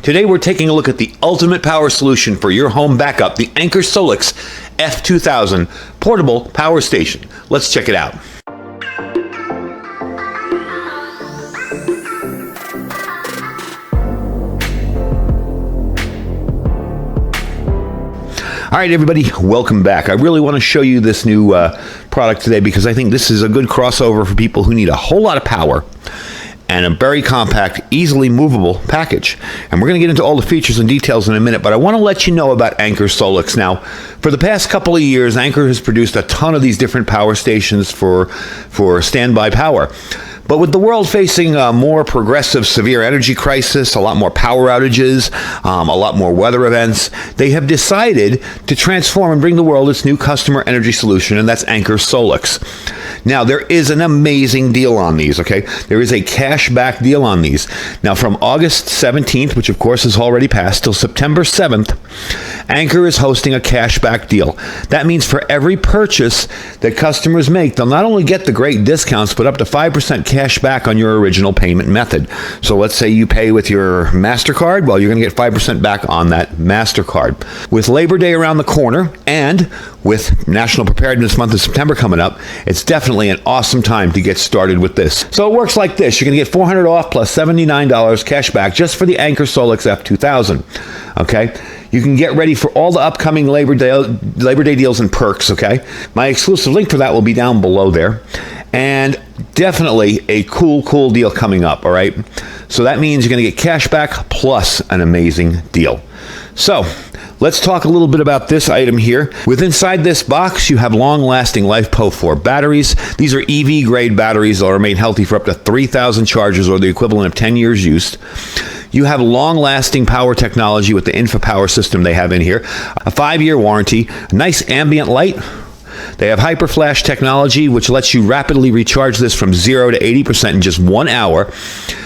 Today we're taking a look at the ultimate power solution for your home backup, the Anker SOLIX F2000 portable power station. Let's check it out. All right, everybody, welcome back. I really want to show you this new product today because I think this is a good crossover for people who need a whole lot of power and a very compact, easily movable package. And we're going to get into all the features and details in a minute, but I want to let you know about Anker SOLIX. Now, for the past couple of years, Anker has produced a ton of these different power stations for standby power. But with the world facing a more progressive severe energy crisis, a lot more power outages, a lot more weather events, they have decided to transform and bring the world its new customer energy solution, and that's Anker SOLIX. Now, there is an amazing deal on these, okay? There is a cash-back deal on these. Now, from August 17th, which of course has already passed, till September 7th, Anker is hosting a cash-back deal. That means for every purchase that customers make, they'll not only get the great discounts, but up to 5% cash back on your original payment method. So let's say you pay with your MasterCard, well, you're going to get 5% back on that MasterCard. With Labor Day around the corner and with National Preparedness Month of September coming up, it's definitely an awesome time to get started with this. So it works like this. You're going to get $400 off plus $79 cash back just for the Anker SOLIX F2000. Okay? You can get ready for all the upcoming Labor Day deals and perks, okay? My exclusive link for that will be down below there. And definitely a cool deal coming up, all right? So that means you're going to get cash back plus an amazing deal. So let's talk a little bit about this item here. Inside this box, you have long-lasting LiFePO4 batteries. These are EV-grade batteries that will remain healthy for up to 3,000 charges, or the equivalent of 10 years used. You have long-lasting power technology with the InfoPower system they have in here, a 5-year warranty, a nice ambient light. They have HyperFlash technology, which lets you rapidly recharge this from 0 to 80% in just 1 hour.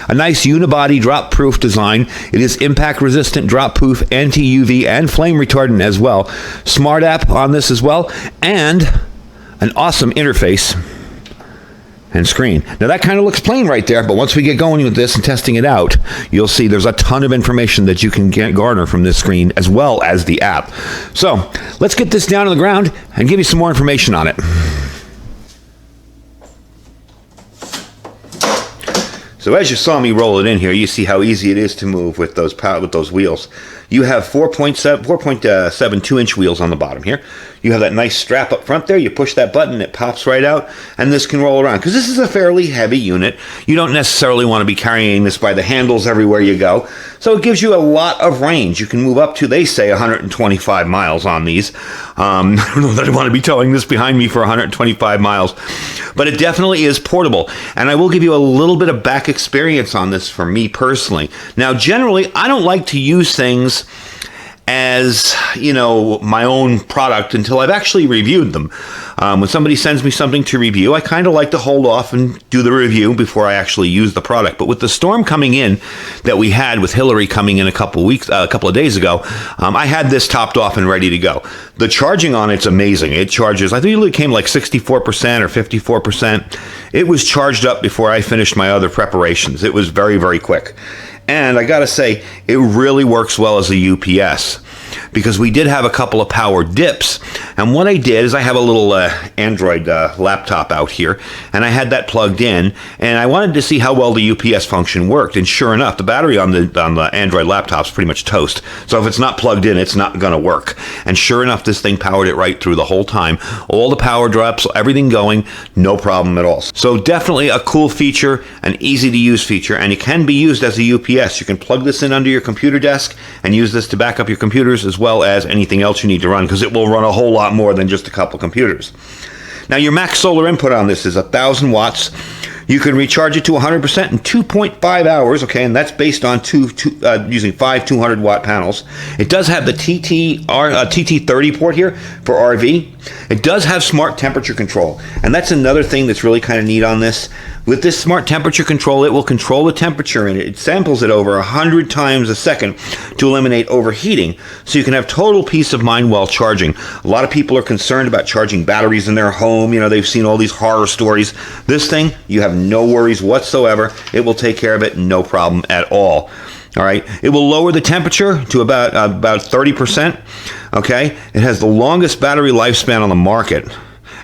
A nice unibody drop-proof design. It is impact-resistant, drop-proof, anti-UV, and flame retardant as well. Smart app on this as well, and an awesome interface and screen. Now that kind of looks plain right there, but once we get going with this and testing it out, you'll see there's a ton of information that you can garner from this screen as well as the app. So let's get this down on the ground and give you some more information on it. So as you saw me roll it in here, you see how easy it is to move with those wheels. You have 4.72-inch wheels on the bottom here. You have that nice strap up front there. You push that button, it pops right out, and this can roll around. Because this is a fairly heavy unit. You don't necessarily want to be carrying this by the handles everywhere you go. So it gives you a lot of range. You can move up to, they say, 125 miles on these. I don't know that I want to be towing this behind me for 125 miles. But it definitely is portable. And I will give you a little bit of back experience on this for me personally. Now, generally, I don't like to use things as, you know, my own product until I've actually reviewed them. When somebody sends me something to review, I kind of like to hold off and do the review before I actually use the product. But with the storm coming in that we had with Hillary coming in a couple of days ago, I had this topped off and ready to go. The charging on it's amazing. It charges, I think it came like 64% or 54%. It was charged up before I finished my other preparations. It was very, very quick. And I gotta say, it really works well as a UPS, because we did have a couple of power dips. And what I did is I have a little Android laptop out here, and I had that plugged in, and I wanted to see how well the UPS function worked. And sure enough, the battery on the Android laptop's pretty much toast. So if it's not plugged in, it's not gonna work. And sure enough, this thing powered it right through the whole time. All the power drops, everything going, no problem at all. So definitely a cool feature, an easy to use feature, and it can be used as a UPS. You can plug this in under your computer desk and use this to back up your computers as well as anything else you need to run, because it will run a whole lot more than just a couple computers. Now, your max solar input on this is 1,000 watts. You can recharge it to 100% in 2.5 hours, okay, and that's based on using 5 200-watt panels. It does have the TT30 port here for RV. It does have smart temperature control, and that's another thing that's really kind of neat on this. With this smart temperature control, it will control the temperature in it. It samples it over 100 times a second to eliminate overheating, so you can have total peace of mind while charging. A lot of people are concerned about charging batteries in their home. You know, they've seen all these horror stories. This thing, you have no worries whatsoever. It will take care of it, no problem at all. All right, it will lower the temperature to about 30%. Okay, it has the longest battery lifespan on the market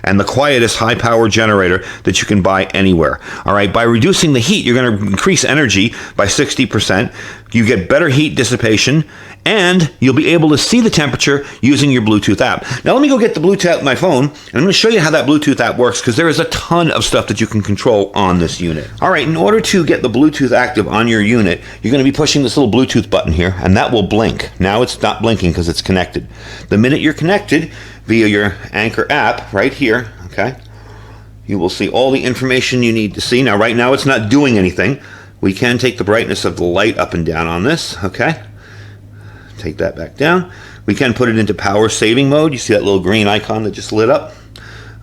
and the quietest high-power generator that you can buy anywhere. All right, by reducing the heat, you're going to increase energy by 60%. You get better heat dissipation, and you'll be able to see the temperature using your Bluetooth app. Now, let me go get the Bluetooth app on my phone, and I'm going to show you how that Bluetooth app works, because there is a ton of stuff that you can control on this unit. All right, in order to get the Bluetooth active on your unit, you're going to be pushing this little Bluetooth button here, and that will blink. Now it's not blinking because it's connected. The minute you're connected via your Anker app right here, okay, you will see all the information you need to see. Now, right now, it's not doing anything. We can take the brightness of the light up and down on this, okay? Take that back down. We can put it into power saving mode. You see that little green icon that just lit up?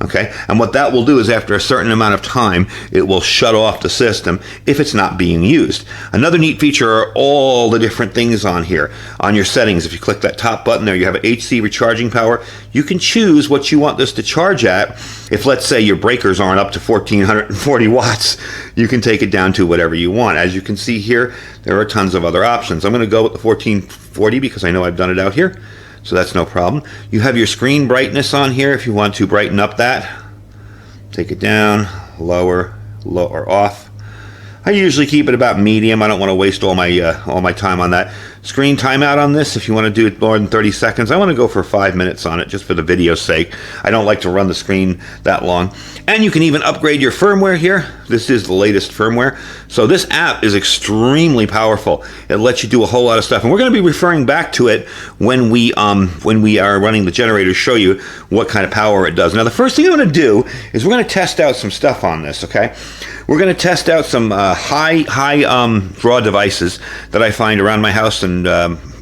Okay, and what that will do is after a certain amount of time, it will shut off the system if it's not being used. Another neat feature are all the different things on here. On your settings, if you click that top button there, you have HC recharging power. You can choose what you want this to charge at. If, let's say, your breakers aren't up to 1440 watts, you can take it down to whatever you want. As you can see here, there are tons of other options. I'm going to go with the 1440 because I know I've done it out here. So that's no problem. You have your screen brightness on here if you want to brighten up that. Take it down, lower, or off. I usually keep it about medium. I don't want to waste all my time on that. Screen timeout on this, if you want to do it more than 30 seconds. I want to go for 5 minutes on it just for the video's sake. I don't like to run the screen that long. And you can even upgrade your firmware here. This is the latest firmware. So this app is extremely powerful. It lets you do a whole lot of stuff. And we're going to be referring back to it when we are running the generator to show you what kind of power it does. Now, the first thing I'm going to do is we're going to test out some stuff on this, okay? We're going to test out some high draw devices that I find around my house and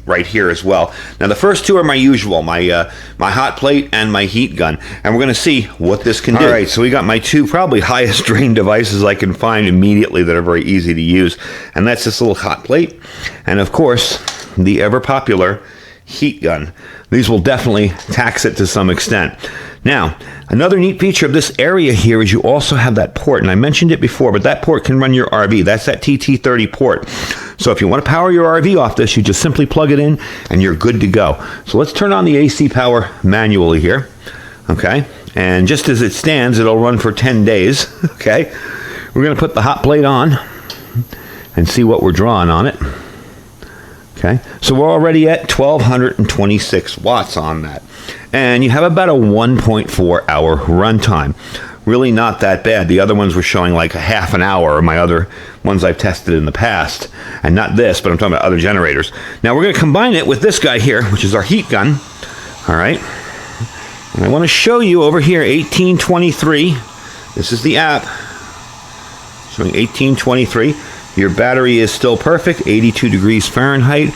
right here as well. Now, the first two are my usual, my hot plate and my heat gun, and we're going to see what this can do. All right, so we got my two probably highest drain devices I can find immediately that are very easy to use, and that's this little hot plate, and of course, the ever popular heat gun. These will definitely tax it to some extent. Now, another neat feature of this area here is you also have that port, and I mentioned it before, but that port can run your RV. That's that TT30 port. So if you want to power your RV off this, you just simply plug it in and you're good to go. So let's turn on the AC power manually here, okay? And just as it stands, it'll run for 10 days, okay? We're going to put the hot plate on and see what we're drawing on it. Okay, so we're already at 1226 watts on that. And you have about a 1.4 hour runtime. Really not that bad. The other ones were showing like a half an hour, or my other ones I've tested in the past. And not this, but I'm talking about other generators. Now we're going to combine it with this guy here, which is our heat gun. All right. And I want to show you over here, 1823. This is the app. Showing 1823. Your battery is still perfect, 82 degrees Fahrenheit.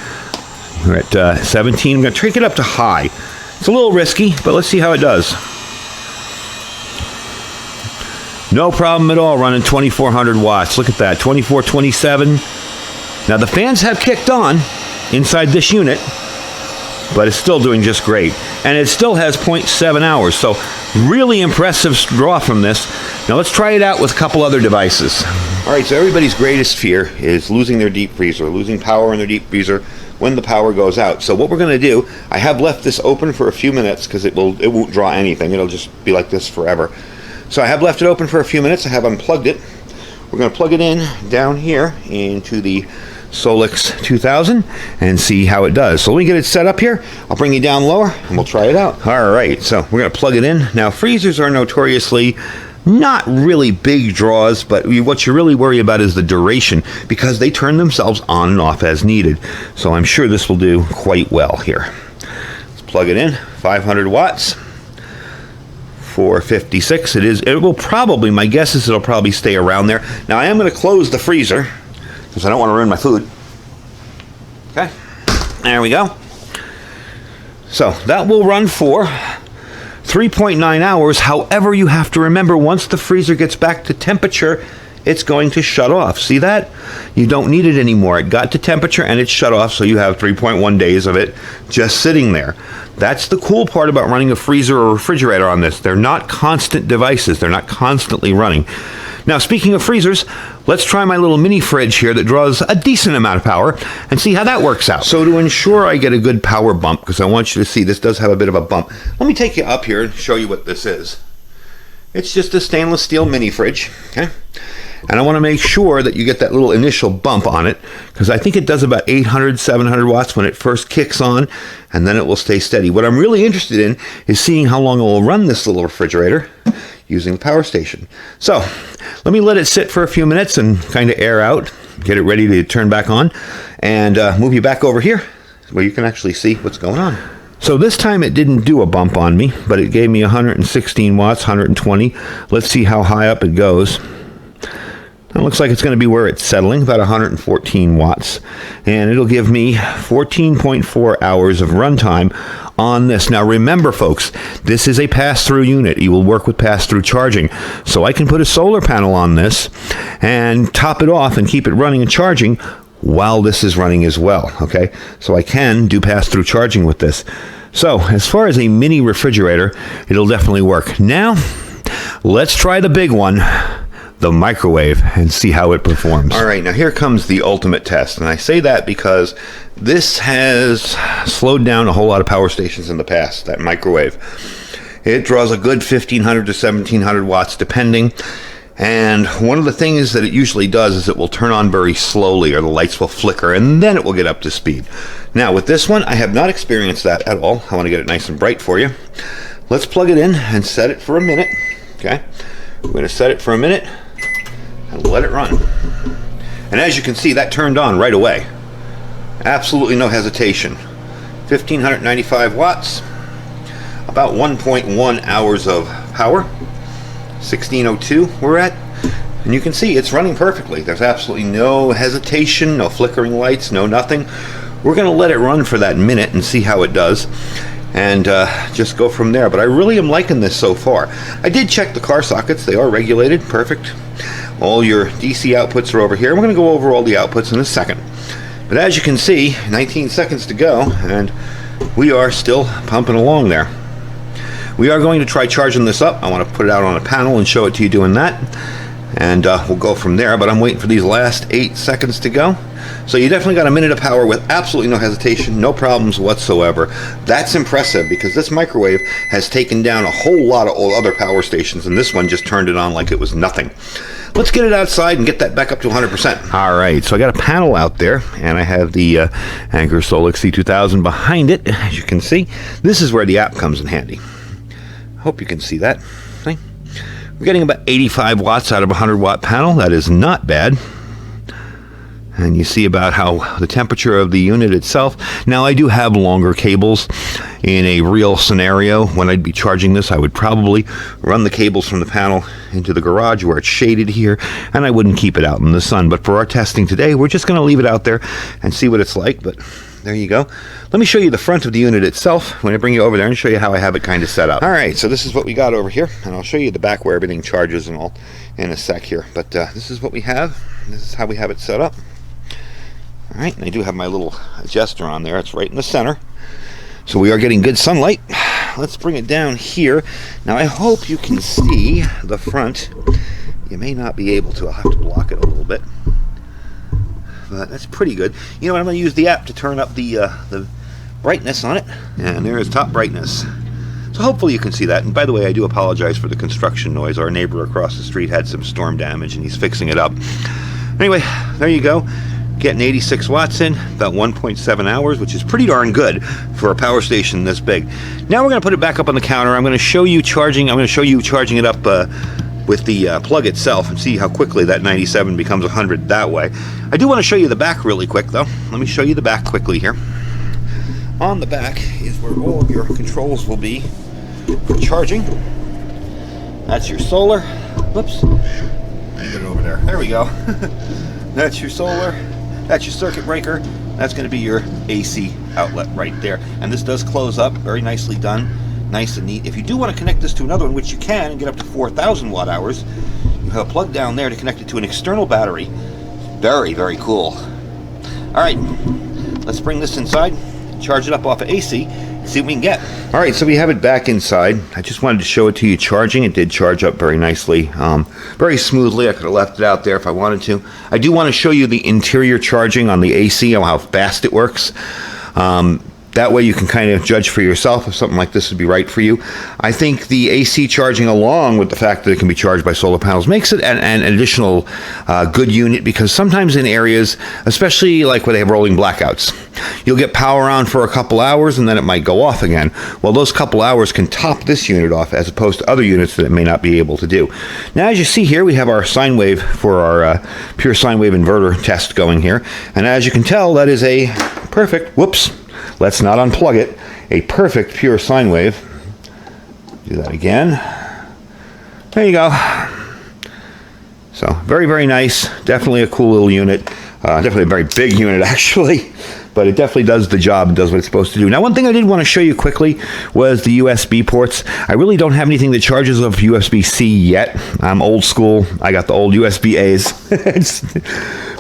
We're at 17. I'm going to take it up to high. It's a little risky, but let's see how it does. No problem at all running 2400 watts. Look at that, 2427. Now the fans have kicked on inside this unit, but it's still doing just great. And it still has 0.7 hours, so really impressive draw from this. Now let's try it out with a couple other devices. All right, so everybody's greatest fear is losing their deep freezer, losing power in their deep freezer when the power goes out. So what we're going to do, I have left this open for a few minutes because it won't draw anything. It'll just be like this forever. So I have left it open for a few minutes. I have unplugged it. We're going to plug it in down here into the SOLIX F2000 and see how it does. So let me get it set up here. I'll bring you down lower and we'll try it out. All right, so we're going to plug it in. Now, freezers are notoriously not really big draws, but what you really worry about is the duration because they turn themselves on and off as needed. So I'm sure this will do quite well here. Let's plug it in, 500 watts, 456. It will probably, my guess is it'll probably stay around there. Now I am going to close the freezer because I don't want to ruin my food. Okay, there we go. So that will run for 3.9 hours. However, you have to remember once the freezer gets back to temperature, it's going to shut off. See that? You don't need it anymore. It got to temperature and it shut off, so you have 3.1 days of it just sitting there. That's the cool part about running a freezer or refrigerator on this. They're not constant devices. They're not constantly running. Now, speaking of freezers, let's try my little mini fridge here that draws a decent amount of power and see how that works out. So to ensure I get a good power bump, because I want you to see this does have a bit of a bump, let me take you up here and show you what this is. It's just a stainless steel mini fridge, okay? And I want to make sure that you get that little initial bump on it, because I think it does about 800, 700 watts when it first kicks on, and then it will stay steady. What I'm really interested in is seeing how long it will run this little refrigerator using the power station. So let me let it sit for a few minutes and kind of air out, get it ready to turn back on, and move you back over here where you can actually see what's going on. So this time it didn't do a bump on me, but it gave me 116 watts, 120. Let's see how high up it goes. It looks like it's going to be where it's settling, about 114 watts. And it'll give me 14.4 hours of runtime on this. Now remember, folks, this is a pass-through unit. You will work with pass-through charging. So I can put a solar panel on this and top it off and keep it running and charging while this is running as well, okay? So I can do pass-through charging with this. So as far as a mini refrigerator, it'll definitely work. Now, let's try the big one, the microwave, and see how it performs. All right, now here comes the ultimate test, and I say that because this has slowed down a whole lot of power stations in the past, that microwave. It draws a good 1500 to 1700 watts depending, and one of the things that it usually does is it will turn on very slowly, or the lights will flicker, and then it will get up to speed. Now with this one, I have not experienced that at all. I want to get it nice and bright for you. Let's plug it in and set it for a minute, okay? We're going to set it for a minute and let it run. And as you can see, that turned on right away. Absolutely no hesitation. 1595 watts, about 1.1 hours of power. 1602 we're at, and you can see it's running perfectly. There's absolutely no hesitation, no flickering lights, no nothing. We're going to let it run for that minute and see how it does, and just go from there. But I really am liking this so far. I did check the car sockets. They are regulated, perfect. All your DC outputs are over here. We're going to go over all the outputs in a second. But as you can see, 19 seconds to go, and we are still pumping along there. We are going to try charging this up. I want to put it out on a panel and show it to you doing that, and we'll go from there. But I'm waiting for these last 8 seconds to go. So you definitely got a minute of power with absolutely no hesitation, no problems whatsoever. That's impressive, because this microwave has taken down a whole lot of other power stations, and this one just turned it on like it was nothing. Let's get it outside and get that back up to 100%. All right, so I got a panel out there, and I have the Anker SOLIX F2000 behind it. As you can see, this is where the app comes in handy. Hope you can see that. Okay. We're getting about 85 watts out of a 100 watt panel. That is not bad. And you see about how the temperature of the unit itself. Now I do have longer cables. In a real scenario, when I'd be charging this, I would probably run the cables from the panel into the garage where it's shaded here, and I wouldn't keep it out in the sun. But for our testing today, we're just going to leave it out there and see what it's like. But there you go. Let me show you the front of the unit itself when I bring you over there and show you how I have it kind of set up. All right, so this is what we got over here, and I'll show you the back where everything charges and all in a sec here. But this is what we have. This is how we have it set up. All right, and I do have my little adjuster on there. It's right in the center. So we are getting good sunlight. Let's bring it down here. Now I hope you can see the front. You may not be able to. I'll have to block it a little bit. But that's pretty good. You know what, I'm going to use the app to turn up the brightness on it. And there's top brightness. So hopefully you can see that. And by the way, I do apologize for the construction noise. Our neighbor across the street had some storm damage and he's fixing it up. Anyway, there you go. Getting 86 watts in, about 1.7 hours, which is pretty darn good for a power station this big. Now we're going to put it back up on the counter. I'm going to show you charging. I'm going to show you charging it up with the plug itself and see how quickly that 97 becomes 100 that way. I do want to show you the back really quick, though. Let me show you the back quickly here. On the back is where all of your controls will be for charging. That's your solar. Whoops. Let me get it over there. There we go. That's your solar. That's your circuit breaker. That's going to be your AC outlet right there. And this does close up. Very nicely done. Nice and neat. If you do want to connect this to another one, which you can, and get up to 4,000 watt hours, you have a plug down there to connect it to an external battery. Very, very cool. All right, let's bring this inside, charge it up off of AC, see what we can get. All right, so we have it back inside. I just wanted to show it to you charging. It did charge up very nicely, very smoothly. I could have left it out there if I wanted to. I do want to show you the interior charging on the AC, how fast it works. That way you can kind of judge for yourself if something like this would be right for you. I think the AC charging, along with the fact that it can be charged by solar panels, makes it an additional good unit, because sometimes in areas, especially like where they have rolling blackouts, you'll get power on for a couple hours and then it might go off again. Well, those couple hours can top this unit off as opposed to other units that it may not be able to do. Now, as you see here, we have our sine wave for our pure sine wave inverter test going here. And as you can tell, that is a perfect, whoops, let's not unplug it, a perfect pure sine wave. Do that again. There you go. So very, very nice. Definitely a cool little unit. Definitely a very big unit, actually. But it definitely does the job and does what it's supposed to do. Now, one thing I did want to show you quickly was the USB ports. I really don't have anything that charges off USB-C yet. I'm old school. I got the old USB-As.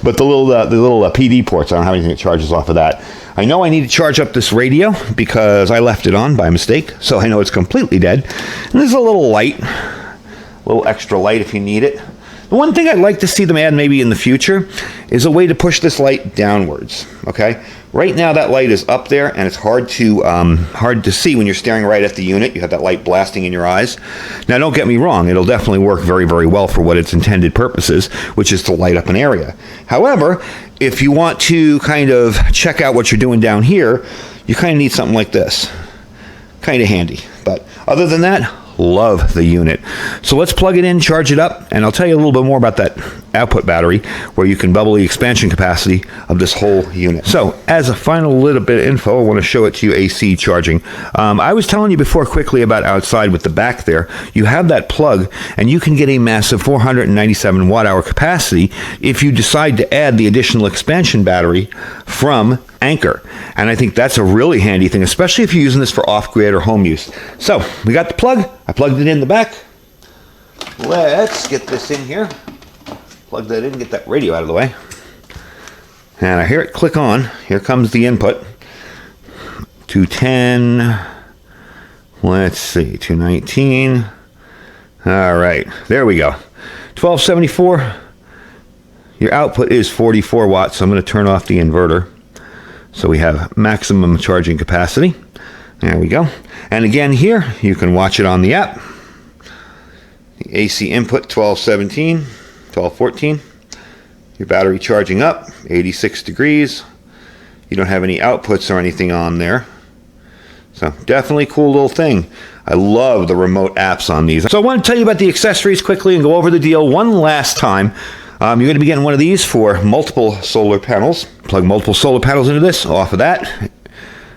But the little PD ports, I don't have anything that charges off of that. I know I need to charge up this radio because I left it on by mistake, so I know it's completely dead. And there's a little light, a little extra light if you need it. The one thing I'd like to see them add maybe in the future is a way to push this light downwards, okay? Right now that light is up there and it's hard to see when you're staring right at the unit. You have that light blasting in your eyes. Now, don't get me wrong, it'll definitely work very, very well for what its intended purpose is, which is to light up an area. However, if you want to kind of check out what you're doing down here, you kind of need something like this. Kind of handy. But other than that, love the unit. So let's plug it in, charge it up, and I'll tell you a little bit more about that output battery where you can double the expansion capacity of this whole unit. So as a final little bit of info, I want to show it to you AC charging. I was telling you before quickly about outside with the back there. You have that plug and you can get a massive 497 watt hour capacity if you decide to add the additional expansion battery from Anker. And I think that's a really handy thing, especially if you're using this for off-grid or home use. So we got the plug. I plugged it in the back. Let's get this in here. Plug that in, get that radio out of the way. And I hear it click on. Here comes the input. 210. Let's see, 219. All right, there we go. 1274. Your output is 44 watts, so I'm going to turn off the inverter. So we have maximum charging capacity. There we go. And again here, you can watch it on the app. The AC input 1217, 1214. Your battery charging up, 86 degrees. You don't have any outputs or anything on there. So definitely cool little thing. I love the remote apps on these. So I want to tell you about the accessories quickly and go over the deal one last time. You're going to be getting one of these for multiple solar panels. Plug multiple solar panels into this, off of that.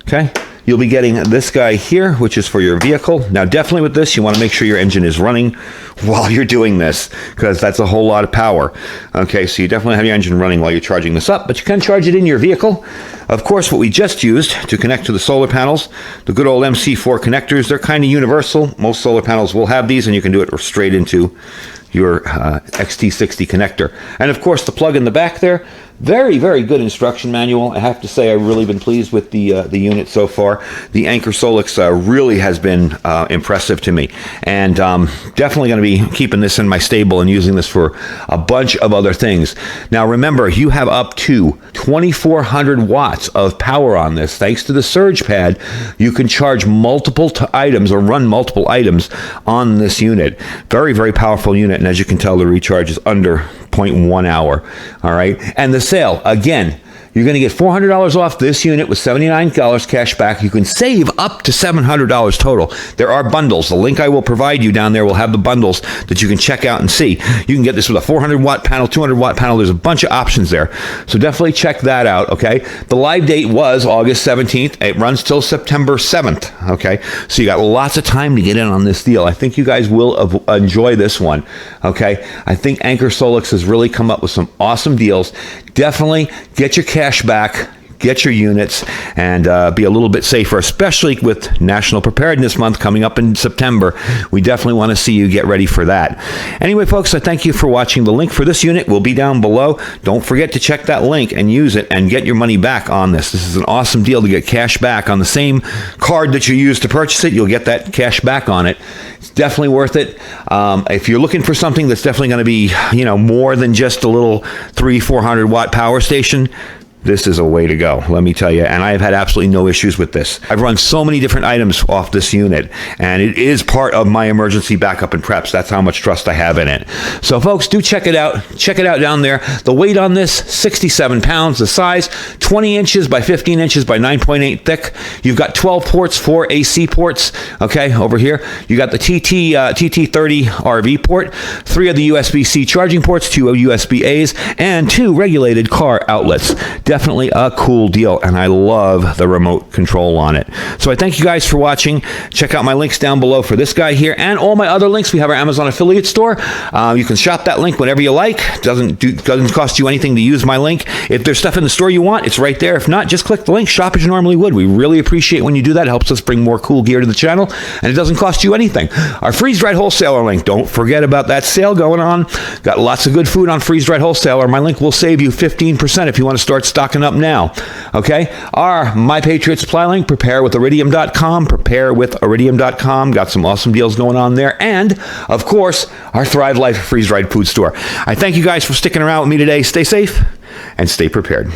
Okay. You'll be getting this guy here, which is for your vehicle. Now, definitely with this, you want to make sure your engine is running while you're doing this, because that's a whole lot of power. Okay, so you definitely have your engine running while you're charging this up, but you can charge it in your vehicle. Of course, what we just used to connect to the solar panels, the good old MC4 connectors, they're kind of universal. Most solar panels will have these, and you can do it straight into your XT60 connector. And of course, the plug in the back there, very, very good instruction manual. I have to say I've really been pleased with the unit so far. The Anker SOLIX really has been impressive to me. And definitely going to be keeping this in my stable and using this for a bunch of other things. Now remember, you have up to 2,400 watts of power on this. Thanks to the surge pad, you can charge multiple items or run multiple items on this unit. Very, very powerful unit. And as you can tell, the recharge is under 0.1 hour. All right. And the sale, again, you're going to get $400 off this unit with $79 cash back. You can save up to $700 total. There are bundles. The link I will provide you down there will have the bundles that you can check out and see. You can get this with a 400 watt panel, 200 watt panel. There's a bunch of options there. So definitely check that out, okay? The live date was August 17th. It runs till September 7th, okay? So you got lots of time to get in on this deal. I think you guys will enjoy this one, okay? I think Anker SOLIX has really come up with some awesome deals. Definitely get your cash back. get your units, and be a little bit safer, especially with National Preparedness Month coming up in September. We definitely want to see you get ready for that. Anyway, folks, I thank you for watching. The link for this unit will be down below. Don't forget to check that link and use it and get your money back on this. This is an awesome deal to get cash back on the same card that you used to purchase it. You'll get that cash back on it. It's definitely worth it. If you're looking for something that's definitely going to be, more than just a little 300-400 watt power station, this is a way to go, let me tell you. And I have had absolutely no issues with this. I've run so many different items off this unit, and it is part of my emergency backup and preps. That's how much trust I have in it. So folks, do check it out. Check it out down there. The weight on this, 67 pounds. The size, 20 inches by 15 inches by 9.8 thick. You've got 12 ports, 4 AC ports. Okay, over here. You got the TT30 RV port, 3 of the USB-C charging ports, 2 USB-A's, and 2 regulated car outlets. Definitely a cool deal, and I love the remote control on it. So I thank you guys for watching. Check out my links down below for this guy here and all my other links. We have our Amazon affiliate store. You can shop that link whenever you like. Doesn't cost you anything to use my link. If there's stuff in the store you want, it's right there. If not, just click the link. Shop as you normally would. We really appreciate when you do that. It helps us bring more cool gear to the channel, and it doesn't cost you anything. Our freeze-dried wholesaler link. Don't forget about that sale going on. Got lots of good food on freeze-dried wholesaler. My link will save you 15% if you want to start stocking up now. Okay? Our My Patriot Supply link, preparewithiridium.com, preparewithiridium.com. Got some awesome deals going on there. And, of course, our Thrive Life freeze-dried food store. I thank you guys for sticking around with me today. Stay safe and stay prepared.